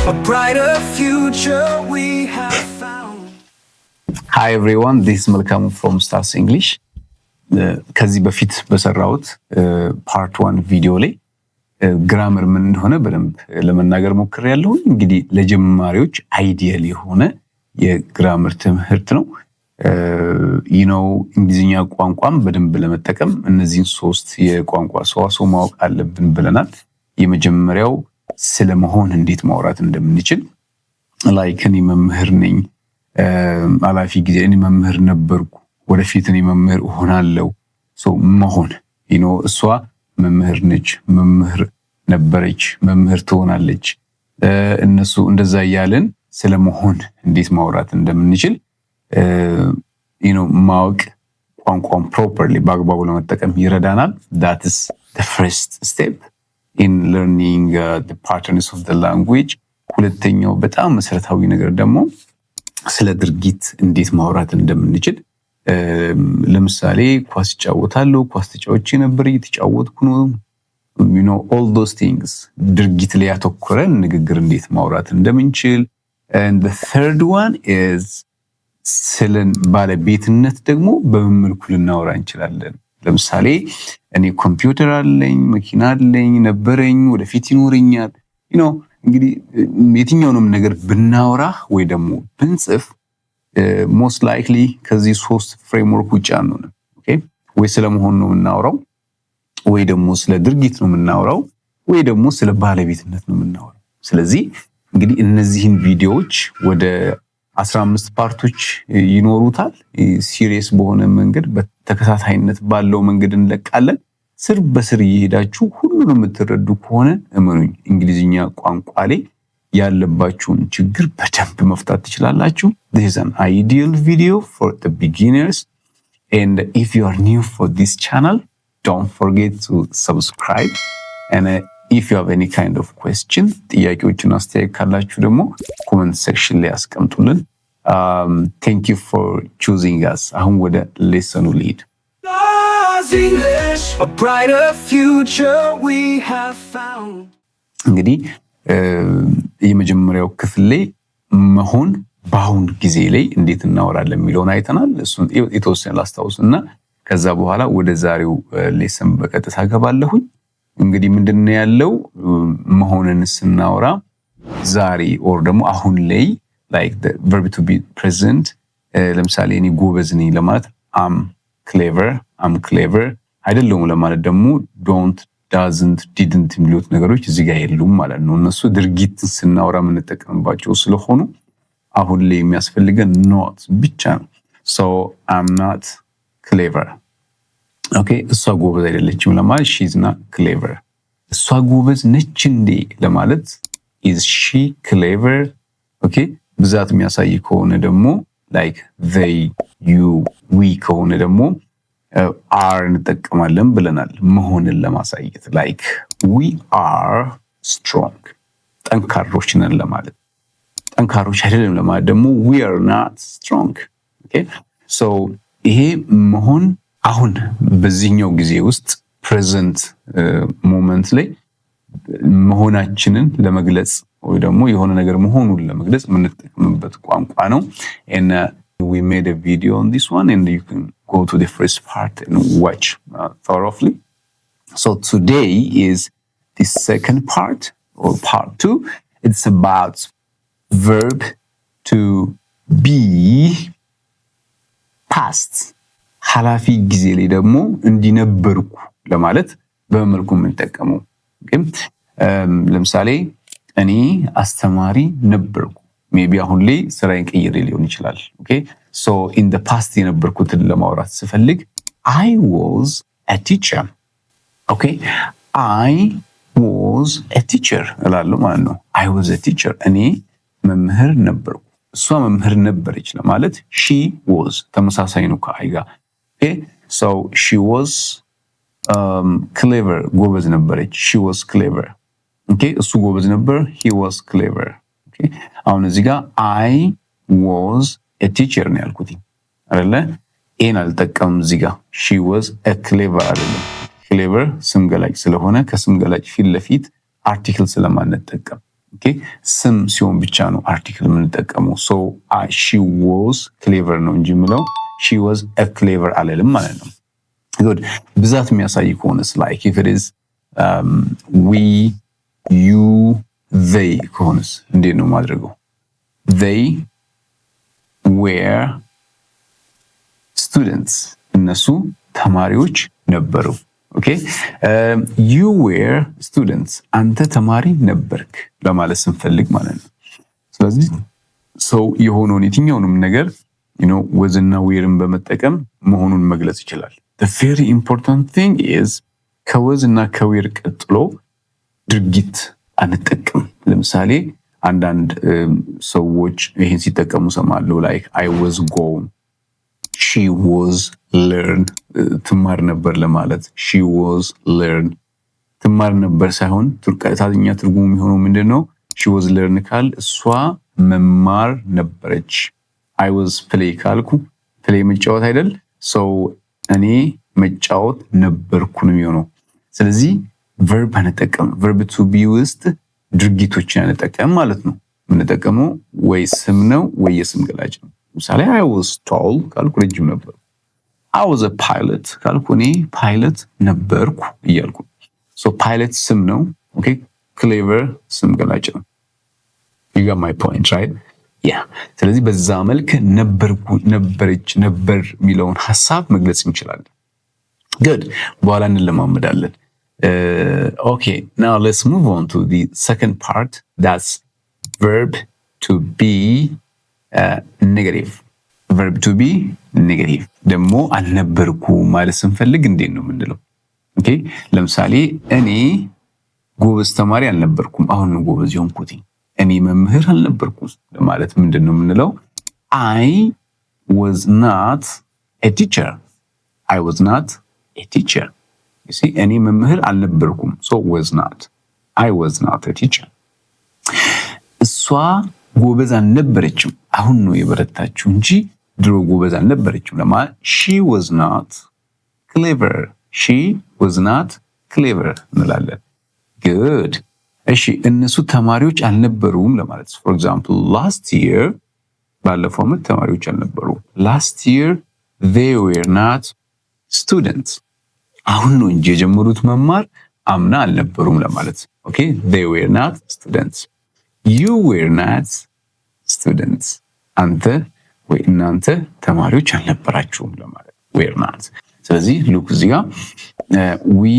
a brighter future we have found. Hi everyone, this is Malcolm from Stars English. ከዚህ በፊት በሰራሁት ፓርት 1 ቪዲዮ ላይ ግራመር ምን እንደሆነ በደንብ ለመናገር ሞክሬያለሁ። እንግዲህ ለጀማሪዎች አይዲያል የሆነ የግራመር ትምህርት ነው። እንግሊዝኛ ቋንቋን በደንብ ለመጠቀም እነዚህን 3 የቋንቋ ሰዋስው ማወቅ አለብን ብለናል። የመጀመሪያው ስለመሆን እንዴት ማውራት እንደምንችል ላይክ እኔ መምህር ነኝ፣ አላፊ ጊዜ እኔ መምህር ነበርኩ፣ ወደፊት እኔ መምህር እሆናለሁ። መሆን እሷ መምህር ነች፣ መምህር ነበረች፣ መምህር ትሆናለች። እነሱ እንደዛ ያለን ስለመሆን እንዴት ማውራት እንደምንችል ማወቅ ቋንቋን ፕሮፐርሊ በአግባቡ ለመጠቀም ይረዳናል። that is the first step in learning the patterns of the language። ሁለተኛው በጣም መሰረታዊ ነገር ደግሞ ስለ ድርጊት እንዴት ማውራት እንደምንችል፣ ለምሳሌ ኳስ እጫወታለሁ፣ ኳስ ተጫውቼ ነበር፣ እየተጫወትኩ ነው። all those things ድርጊት ላይ ያተኮረ ንግግር እንዴት ማውራት እንደምንችል። and the third one is ስለ ባለቤትነት ደግሞ በምን መልኩ ልናወራ እንችላለን። ለምሳሌ እኔ ኮምፒውተር አለኝ፣ መኪና አለኝ፣ ነበረኝ፣ ወደፊት ይኖረኛል። እንግዲህ የትኛውንም ነገር ብናወራ ወይ ደግሞ ብንጽፍ most likely ከዚህ 3 ፍሬምወርክ ውጪ አንሆንም። ኦኬ ወይ ስለመሆን ነው የምናወራው፣ ወይ ደግሞ ስለ ድርጊት ነው የምናወራው፣ ወይ ደግሞ ስለ ባለቤትነት ነው የምናወራው። ስለዚህ እንግዲህ እነዚህን ቪዲዮዎች ወደ 15 ፓርቶች ይኖሩታል። ሲሪየስ በሆነ መንገድ በተከታታይነት ባለው መንገድ እንለቃለን። ስር በስር እየሄዳችሁ ሁሉንም የምትረዱ ከሆነ እመኑኝ እንግሊዝኛ ቋንቋ ላይ ያለባችሁን ችግር በደንብ መፍታት ትችላላችሁ። This is an ideal video for the beginners, and if you are new for this channel, don't forget to subscribe, and if you have any kind of question, ጥያቄዎችን አስተያየት ካላችሁ ደግሞ ኮሜንት ሴክሽን ላይ አስቀምጡልን። Thank you for choosing us. አሁን ወደ ሌሰኑ ልሂድ። Stars English, a brighter future we have found. እንግዲህ የመጀመሪያው ክፍል ላይ መሆን በአሁን ጊዜ ላይ እንዴት እናወራለን የሚለውን አይተናል። እሱን የተወሰነ ላስታውስና ከዛ በኋላ ወደ ዛሬው ሌሰን በቀጥታ ገባለሁኝ። እንግዲህ ምንድነው ያለው መሆንን ስናወራ ዛሬ ኦር ደግሞ አሁን ላይ like the verb to be present። ለምሳሌ እኔ ጎበዝ ነኝ ለማለት am clever አይደለም ለማለት ደግሞ don't, doesn't, didn't የሚሉት ነገሮች እዚህ ጋር የሉም ማለት ነው። እነሱ ድርጊት ስናወራ የምንጠቀምባቸው ስለሆኑ አሁን ላይ የሚያስፈልገን not ብቻ ነው። so I'm not clever። ኦኬ እሷ ጎበዝ አይደለችም ለማለት she's not clever። እሷ ጎበዝ ነች እንዴ ለማለት is she clever። ኦኬ ብዛት የሚያሳይ ከሆነ ደግሞ like they, you, we ከሆነ ደግሞ are እንጠቀማለን ብለናል መሆንን ለማሳየት like we are strong፣ ጠንካሮች ነን ለማለት። ጠንካሮች አይደለም ለማለት ደግሞ we are not strong። ኦኬ so ይሄ መሆን አሁን በዚህኛው ጊዜ ውስጥ ፕሬዘንት ሞመንት ላይ መሆናችንን ለመግለጽ ወይ ደግሞ የሆነ ነገር መሆኑን ለመግለጽ የምንጠቀምበት ቋንቋ ነው። and we made a video on this one, and you can go to the first part and watch thoroughly. So today is the second part or part 2. It's about verb to be past። ሐላፊ ጊዜ ላይ ደግሞ እንዲነበርኩ ለማለት በመልኩ የምንጠቀመው። ለምሳሌ እኔ አስተማሪ ነበርኩ። ሜቢ አሁን ላይ ስራዬን ቀይሬ ሊሆን ይችላል። ኦኬ ሶ ኢን ዘ ፓስት የነበርኩትን ለማውራት ስፈልግ I was a teacher። ኦኬ I was a teacher እላለሁ ማለት ነው። I was a teacher እኔ መምህር ነበርኩ። እሷ መምህር ነበረች ለማለት she was ተመሳሳይ ነው ከአይ ጋር። ኦኬ ሶ she was clever ጎበዝ ነበረች she was clever። ኦኬ እሱ ጎበዝ ነበር he was clever። ኦኬ አሁን እዚህ ጋር I was a teacher ነው ያልኩት አይደለ? ኤን አልጠቀምም እዚህ ጋር she was a clever አይደለም። clever ስም ገላጭ ስለሆነ ከስም ገላጭ ፊት ለፊት አርቲክል ስለማንጠቀም ኦኬ ስም ሲሆን ብቻ ነው አርቲክል የምንጠቀመው። ሶ she was clever ነው እንጂ ምለው she was a clever አለልም ማለት ነው። good ብዛት የሚያሳይ ከሆነስ like if it is we you they ከሆነስ እንዴት ነው ማድረገው? they were students እነሱ ተማሪዎች ነበሩ። ኦኬ you were students አንተ ተማሪ ነበርክ ለማለት ስንፈልግ ማለት ነው። ስለዚህ ሰው የሆነውን የትኛውንም ነገር was እና wereን በመጠቀም መሆኑን መግለጽ ይችላል። the very important thing is ከwas እና ከwere ቀጥሎ ድርጊት አንጠቅም። ለምሳሌ አንዳንድ ሰዎች ይሄን ሲጠቀሙ ሰማለሁ like I was going she was learn ትማር ነበር ለማለት she was learn ትማር ነበር ሳይሆን ቀጥተኛ ትርጉሙ የሚሆነው ምንድነው? she was learn ካል እሷ መማር ነበረች። I was play ካልኩ play መጫወት አይደል? so እኔ መጫወት ነበርኩ ነው የሚሆነው። ስለዚህ verb አንጠቀም። verb to be ውስጥ ድርጊቶችን አንጠቀም ማለት ነው። የምንጠቀመው ወይ ስም ነው ወይ የስም ገላጭ ነው። ምሳሌ I was tall ካልኩ ረጅም ነበር። I was a pilot ካልኩ እኔ ፓይለት ነበርኩ እያልኩ። so pilot ስም ነው። okay clever ስም ገላጭ ነው። you got my point right? yeah ስለዚህ በዛ መልክ ነበርኩ ነበረች ነበር የሚለውን ሐሳብ መግለጽ እንችላለን። good በኋላ እንለማመዳለን። okay now let's move on to the second part that's verb to be negative verb to be negative ደግሞ አልነበርኩ ማለት ስንፈልግ እንዴት ነው የምንለው? ኦኬ ለምሳሌ እኔ ጎበዝ ተማሪ አልነበርኩም አሁን ነው ጎበዝ የሆንኩት። እኔ መምህር አልነበርኩም ለማለት ምንድነው የምንለው? I was not a teacher I was not a teacher you see እኔ መምህር አልነበርኩም so was not I was not a teacher እሷ ጎበዝ አልነበረችም አሁን ነው የበረታችው እንጂ ድሮ ጎበዝ አልነበረችም ለማለት she was not clever she was not clever እንላለን። good እሺ እነሱ ተማሪዎች አልነበሩም ለማለት for example last year ባለፈው ዓመት ተማሪዎች አልነበሩም last year they were not students አሁን ነው እንጂ የጀመሩት መማር አምና አልነበሩም ለማለት okay they were not students you were not students አንተ ወይ እናንተ ተማሪዎች አልነበራችሁም ለማለት were not። ስለዚህ look እዚህ ጋር we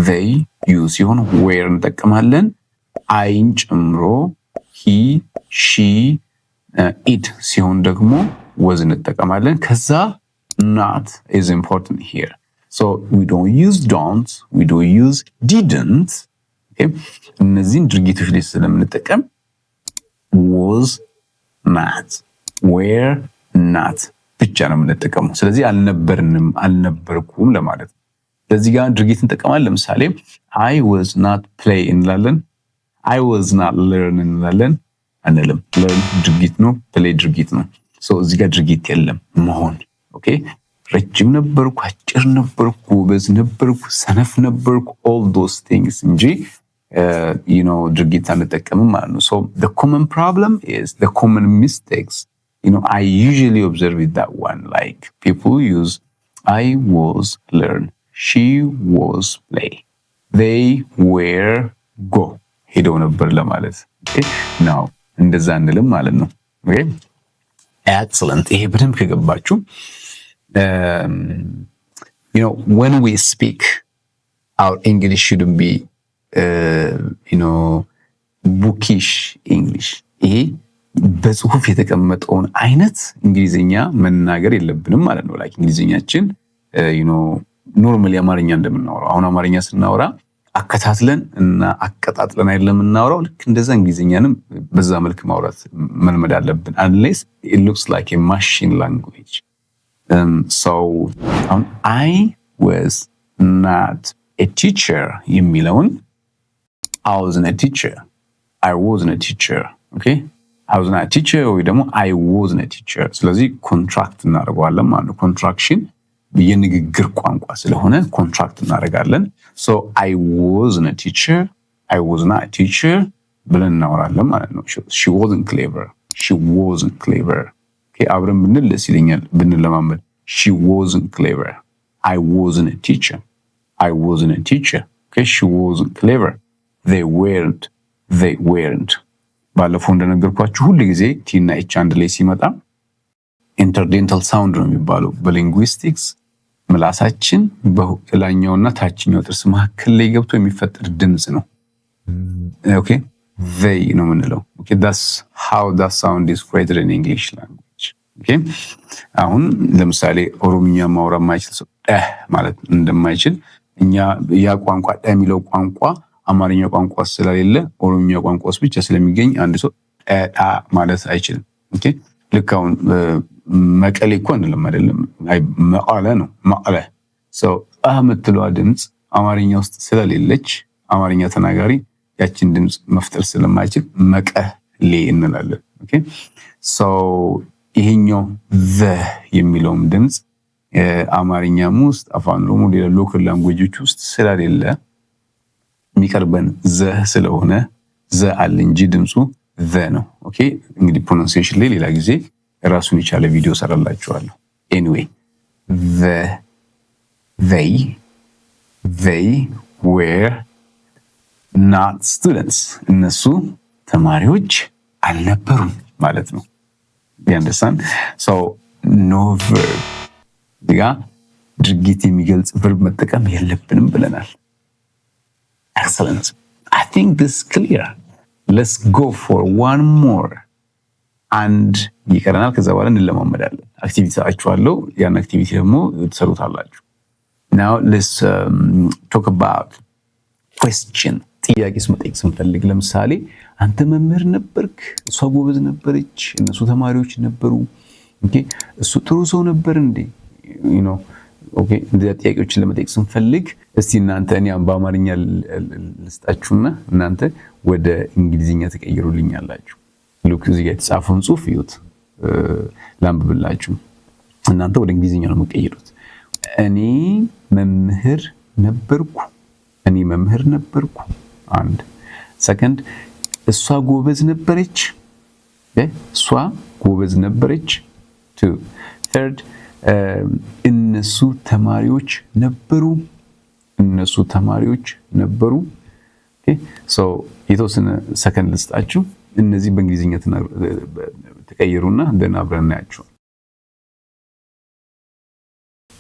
they you ሲሆን were እንጠቀማለን። አይን ጨምሮ he she it ሲሆን ደግሞ was እንጠቀማለን። ከዛ not is important here so we don't use don't we don't use didn't okay እነዚህን ድርጊቶች ላይ ስለምንጠቀም was not were not ብቻ ነው የምንጠቀመው። ስለዚህ አልነበርንም አልነበርኩም ለማለት ነው። ለዚህ ጋር ድርጊት እንጠቀማለን። ለምሳሌ I was not play እንላለን። I was not learn እንላለን አንልም። learn ድርጊት ነው play ድርጊት ነው። so እዚህ ጋር ድርጊት የለም መሆን ኦኬ ረጅም ነበርኩ አጭር ነበርኩ ጎበዝ ነበርኩ ሰነፍ ነበርኩ all those things እንጂ ድርጊት አንጠቀምም ማለት ነው። so the common problem is the common mistakes I usually observe it that one like people use I was learn she was play they were go ሄደው ነበር ለማለት okay now እንደዛ እንልም ማለት ነው። okay excellent ይሄ በደንብ ከገባችሁ when we speak our English shouldn't be bookish English ይሄ በጽሁፍ የተቀመጠውን አይነት እንግሊዘኛ መናገር የለብንም ማለት ነው። like እንግሊዘኛችን ኖርማሊ አማርኛ እንደምናወራው አሁን አማርኛ ስናወራ አከታትለን እና አቀጣጥለን አይደለም እናወራው ልክ እንደዛ እንግሊዘኛንም በዛ መልክ ማውራት መልመድ አለብን unless it looks like a machine language so I was not a teacher የሚለውን I wasn't a teacher I wasn't a teacher okay I was not a teacher ወይ ደግሞ I wasn't a teacher ስለዚህ ኮንትራክት እናደርጋለን ማለት ነው። ኮንትራክሽን የንግግር ቋንቋ ስለሆነ ኮንትራክት እናደርጋለን። so I wasn't a teacher I was not a teacher ብለን እናወራለን ማለት ነው። she wasn't clever okay አብረን ብንል ደስ ይለኛል ብንለማመድ she wasn't clever I wasn't a teacher okay she wasn't clever they weren't ባለፈው እንደነገርኳችሁ ሁሉ ጊዜ ቲ እና ኤች አንድ ላይ ሲመጣ ኢንተርዴንታል ሳውንድ ነው የሚባለው በሊንጉዊስቲክስ ምላሳችን በላይኛውና ታችኛው ጥርስ መካከል ላይ ገብቶ የሚፈጠር ድምጽ ነው። ኦኬ they ነው የምንለው። ኦኬ that's how that sound is created in English language. ኦኬ አሁን ለምሳሌ ኦሮምኛ ማውራት ማይችል ሰው ማለት እንደማይችል እኛ ያ ቋንቋ የሚለው ቋንቋ አማርኛ ቋንቋ ስለሌለ ኦሮምኛ ቋንቋ ውስጥ ብቻ ስለሚገኝ አንድ ሰው ማለት አይችልም። ኦኬ ልክ አሁን መቀሌ እኮ አይደለም መቀለ ነው መቀለ ሰው የምትለዋ ድምጽ አማርኛ ውስጥ ስለሌለች አማርኛ ተናጋሪ ያችን ድምጽ መፍጠር ስለማይችል መቀሌ እንላለን። ኦኬ ሶ ይሄኛው the የሚለውም ድምጽ አማርኛም ውስጥ አፋን ኦሮሞ ሌላ ሎካል ላንጉዌጆች ውስጥ ስለሌለ የሚቀርበን ዘ ስለሆነ ዘ አለ እንጂ ድምጹ the ነው። ኦኬ እንግዲህ ፕሮናንሲዬሽን ላይ ሌላ ጊዜ ራሱን የቻለ ቪዲዮ ሰራላችኋለሁ። ኤኒዌይ they were not students እነሱ ተማሪዎች አልነበሩም ማለት ነው። ያንደሳን so no verb ዲጋ ድርጊት የሚገልጽ verb መጠቀም የለብንም ብለናል። Excellent. I think this is clear. Let's go for one more. And ይቀረናል ከዛ በኋላ እንለማመዳለን። አክቲቪቲ አጫዋለሁ ያን አክቲቪቲ ደግሞ ትሰሩታላችሁ። Now let's talk about question. ጥያቄስ መጠየቅ ስንፈልግ ለምሳሌ አንተ መምህር ነበርክ፣ እሷ ጎበዝ ነበረች፣ እነሱ ተማሪዎች ነበሩ። ኦኬ እሱ ጥሩ ሰው ነበር እንዴ? you know ኦኬ እንደዚህ ጥያቄዎችን ለመጠየቅ ስንፈልግ እስቲ እናንተ እኔ በአማርኛ ልስጣችሁና እናንተ ወደ እንግሊዝኛ ተቀይሩልኛላችሁ። ሉክ እዚህ ጋር የተጻፈውን ጽሑፍ ይዩት ላንብብላችሁ። እናንተ ወደ እንግሊዝኛ ነው የምትቀይሩት። እኔ መምህር ነበርኩ አንድ ሰከንድ እሷ ጎበዝ ነበረች ቱ ተርድ እነሱ ተማሪዎች ነበሩ ኦኬ ሶ የተወሰነ ሰከንድ ልስጣችሁ። እነዚህ በእንግሊዝኛ ተቀይሩና እንደና አብረን እናያቸው።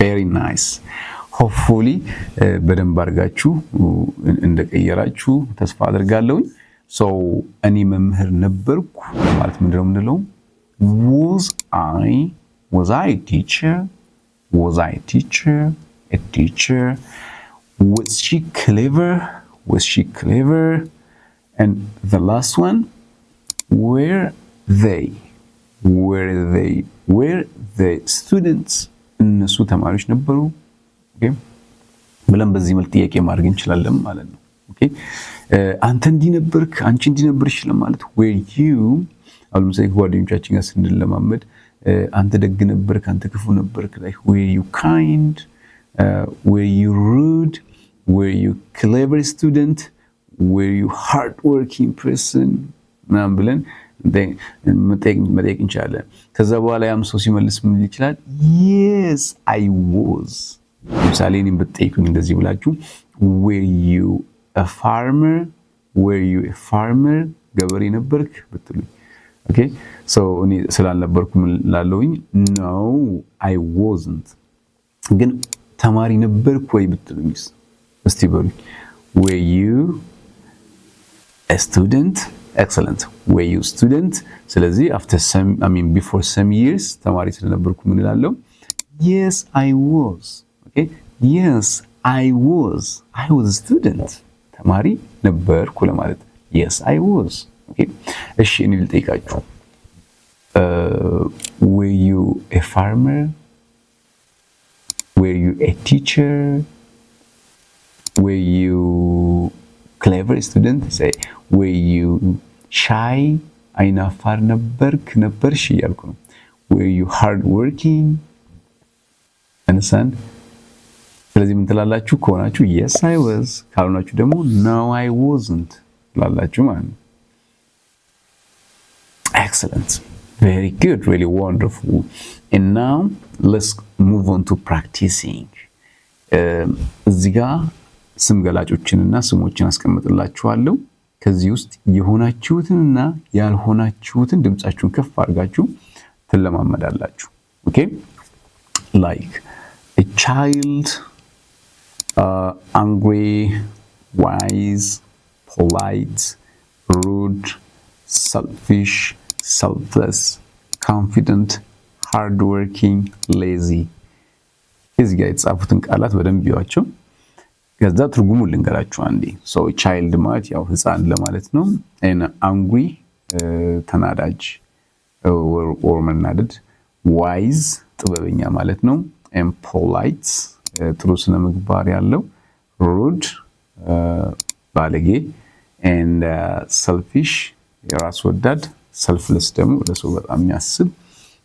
very nice hopefully በደንብ አድርጋችሁ እንደቀየራችሁ ተስፋ አደርጋለሁ። so እኔ መምህር ነበርኩ ማለት ምንድነው የምንለው? was I a teacher? A teacher? Was she clever? And the last one, were they students? እነሱ ተማሪዎች ነበሩ። ኦኬ ብለን በዚህ መልክ ጥያቄ ማድረግ እንችላለን ማለት ነው። ኦኬ አንተ እንዲህ ነበርክ፣ አንቺ እንዲህ ነበርሽ ለማለት were you አሁን ለምሳሌ ጓደኞቻችን ጋር ስንለማመድ አንተ ደግ ነበርክ፣ አንተ ክፉ ነበርክ፣ like were you kind, were you rude, were you clever student, were you hard working person ምናምን ብለን መጠየቅ እንችላለን። ከዛ በኋላ ያም ሰው ሲመልስ ምን ይችላል? yes I was። ለምሳሌ እኔን ብትጠይቁኝ እንደዚህ ብላችሁ were you a farmer ገበሬ ነበርክ ብትሉኝ ኦኬ ሶ እኔ ስላልነበርኩ ላለውኝ no I wasn't። ግን ተማሪ ነበርኩ ወይ ብትሉኝስ እስቲ በሉኝ were you a student? Excellent. Were you student? ስለዚህ before some years ተማሪ ስለነበርኩ ምን እላለሁ? yes I was. Okay yes I was a student ተማሪ ነበርኩ ለማለት yes I was. Okay እሺ እኔ ልጠይቃችሁ were you a farmer? Were you a teacher? Were you clever student? Say were you shy? አይናፋር ነበርሽ እያልኩ ነው። were you hard working? understand? ስለዚህ ምን ትላላችሁ? ከሆናችሁ yes I was፣ ካልሆናችሁ ደግሞ no I wasn't ትላላችሁ ማለት ነው። Excellent. Very good. Really wonderful. And now let's move on to practicing. እዚህ ጋር ስም ገላጮችንና ስሞችን አስቀምጥላችኋለሁ። ከዚህ ውስጥ የሆናችሁትንና ያልሆናችሁትን ድምጻችሁን ከፍ አድርጋችሁ ትለማመዳላችሁ። ኦኬ like a child, angry, wise, polite, rude, selfish, selfless, confident, hardworking, lazy. እዚህ ጋር የተጻፉትን ቃላት በደንብ ይዋቸው። ከዛ ትርጉሙን ልንገራችሁ አንዴ። ሶ ቻይልድ ማለት ያው ህፃን ለማለት ነው። and angry ተናዳጅ or መናደድ፣ wise ጥበበኛ ማለት ነው። and polite ጥሩ ስነ ምግባር ያለው፣ rude ባለጌ፣ and selfish የራስ ወዳድ፣ selfless ደግሞ ለሰው በጣም የሚያስብ፣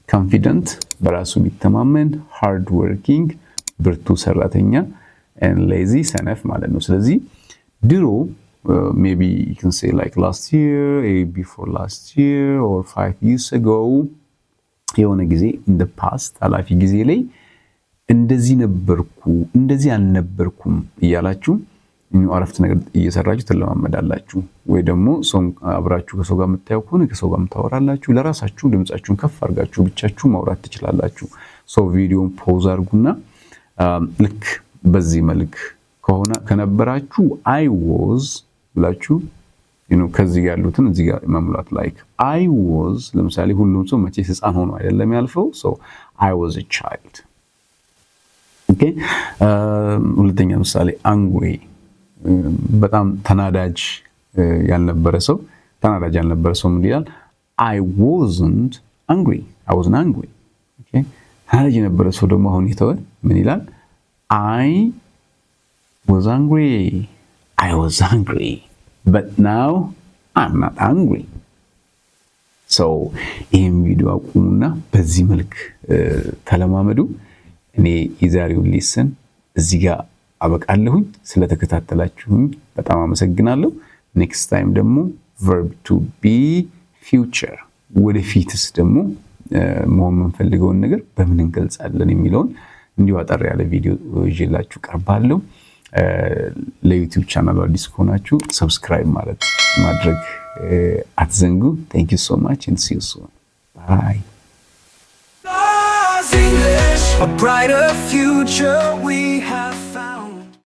confident በራሱ የሚተማመን፣ hard working ብርቱ ሰራተኛ and lazy ሰነፍ ማለት ነው። ስለዚህ ድሮ maybe you can say like last year, before last year or 5 years ago የሆነ ጊዜ in the past አላፊ ጊዜ ላይ እንደዚህ ነበርኩ እንደዚህ አልነበርኩም እያላችሁ አረፍተ ነገር እየሰራችሁ ትለማመዳላችሁ። ወይ ደግሞ ሰው አብራችሁ ከሰው ጋር የምታዩ ከሆነ ከሰው ጋር ታወራላችሁ። ለራሳችሁ ድምጻችሁን ከፍ አድርጋችሁ ብቻችሁ ማውራት ትችላላችሁ። ሶ ቪዲዮን ፖዝ አድርጉና ልክ በዚህ መልክ ከሆነ ከነበራችሁ I was ብላችሁ ከዚህ ያሉትን እዚህ ጋር መሙላት like I was ለምሳሌ ሁሉም ሰው መቼ ህፃን ሆኖ አይደለም ያልፈው so I was a child okay ሁለተኛ ምሳሌ angry በጣም ተናዳጅ ያልነበረ ሰው ምን ይላል I wasn't angry okay ተናዳጅ የነበረ ሰው ደግሞ አሁን ይተወ ምን ይላል I was angry but now I'm not angry so ይሄን ቪዲዮ አቁሙና በዚህ መልክ ተለማመዱ። እኔ የዛሬውን ሌሰን እዚህ ጋር አበቃለሁኝ። ስለተከታተላችሁኝ በጣም አመሰግናለሁ። ኔክስት ታይም ደግሞ verb to be future ወደፊትስ ደግሞ መሆን የምንፈልገውን ነገር በምን እንገልጻለን የሚለውን እንዲሁ አጠር ያለ ቪዲዮ ይዤላችሁ ቀርባለሁ። ለዩቲዩብ ቻናሉ አዲስ ከሆናችሁ ሰብስክራይብ ማድረግ አትዘንጉ። Thank you so much and see you soon. Bye. English, a brighter future we have